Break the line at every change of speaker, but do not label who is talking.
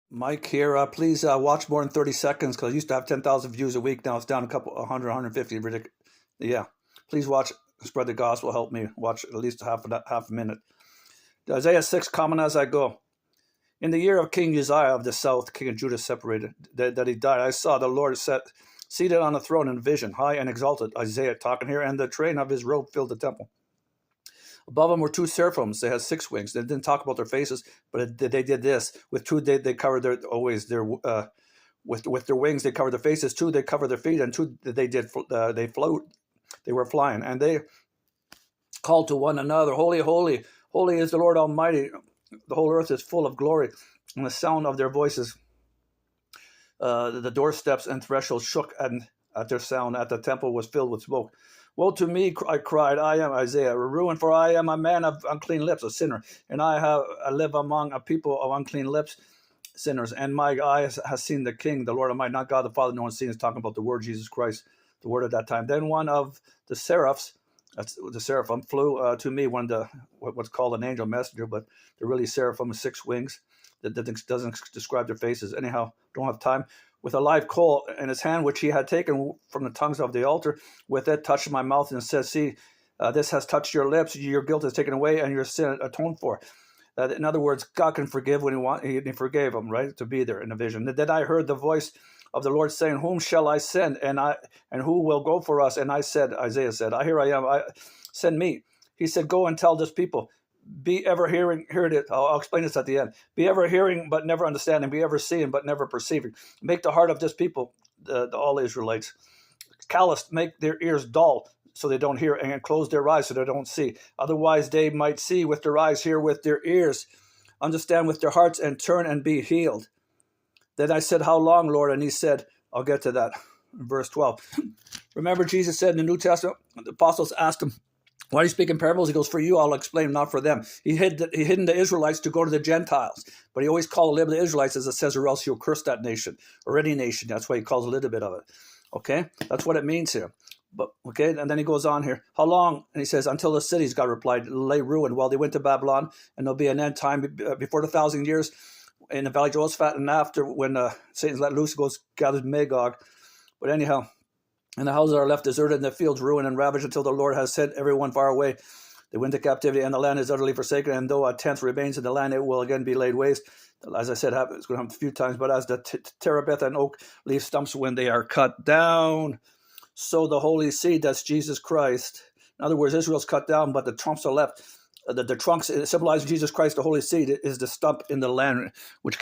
Mike here. Please watch more than 30 seconds because I used to have 10,000 views a week. Now it's down a couple, 100, 150. Ridiculous. Yeah. Please watch, spread the gospel. Help me watch at least half a minute. Isaiah 6, coming as I go. In the year of King Uzziah of the south, king of Judah separated, that he died, I saw the Lord seated on a throne in vision, high and exalted. Isaiah talking here, and the train of his robe filled the temple. Above them were two seraphims. They had 6 wings. They didn't talk about their faces, but they did this. With 2, they covered their with their wings. They covered their faces. 2, they covered their feet, and 2, they float. They were flying, and they called to one another, "Holy, holy, holy is the Lord Almighty. The whole earth is full of glory." And the sound of their voices, the doorsteps and thresholds shook, and at their sound, at the temple was filled with smoke. Woe to me, I cried, I am Isaiah, ruined, for I am a man of unclean lips, a sinner, and I live among a people of unclean lips, sinners, and my eyes has seen the King, the Lord Almighty, not God the Father. No one's seen. Is talking about the Word Jesus Christ, the Word at that time. Then one of the seraphs, that's the seraphim, flew to me. One of the what's called an angel messenger, but they're really seraphim with 6 wings. That doesn't describe their faces. Anyhow, don't have time. With a live coal in his hand, which he had taken from the tongues of the altar, with it touched my mouth and said, "See, this has touched your lips. Your guilt is taken away, and your sin atoned for." In other words, God can forgive when He wants. He forgave him, right? To be there in the vision. Then I heard the voice of the Lord saying, "Whom shall I send? And who will go for us?" And I said, Isaiah said, "Here I am. Send me." He said, "Go and tell this people. Be ever hearing." Here it is. I'll explain this at the end. "Be ever hearing, but never understanding. Be ever seeing, but never perceiving. Make the heart of this people, all Israelites, calloused. Make their ears dull, so they don't hear, and close their eyes so they don't see. Otherwise they might see with their eyes, hear with their ears, understand with their hearts, and turn and be healed." Then I said, "How long, Lord?" And He said, I'll get to that. Verse 12. Remember, Jesus said in the New Testament, the apostles asked Him, "Why do you speak in parables?" He goes, "For you, I'll explain, not for them." He hidden the Israelites to go to the Gentiles, but He always called a little bit of the Israelites, as it says, or else He'll curse that nation, or any nation. That's why He calls a little bit of it. Okay, that's what it means here. But okay, and then He goes on here. How long? And He says, "Until the cities," God replied, "lay ruined while they went to Babylon, and there'll be an end time before the 1,000 years in the valley of Jehoshaphat, and after, when Satan's let loose, goes gathers Magog." But anyhow, "And the houses are left deserted, and the fields ruined and ravaged, until the Lord has sent everyone far away. They went to captivity, and the land is utterly forsaken. And though a tenth remains in the land, it will again be laid waste." As I said, it's going to happen a few times. "But as the terebinth and oak leaf stumps when they are cut down, so the holy seed," that's Jesus Christ. In other words, Israel's cut down, but the trunks are left. The trunks symbolizing Jesus Christ, the holy seed, is the stump in the land, which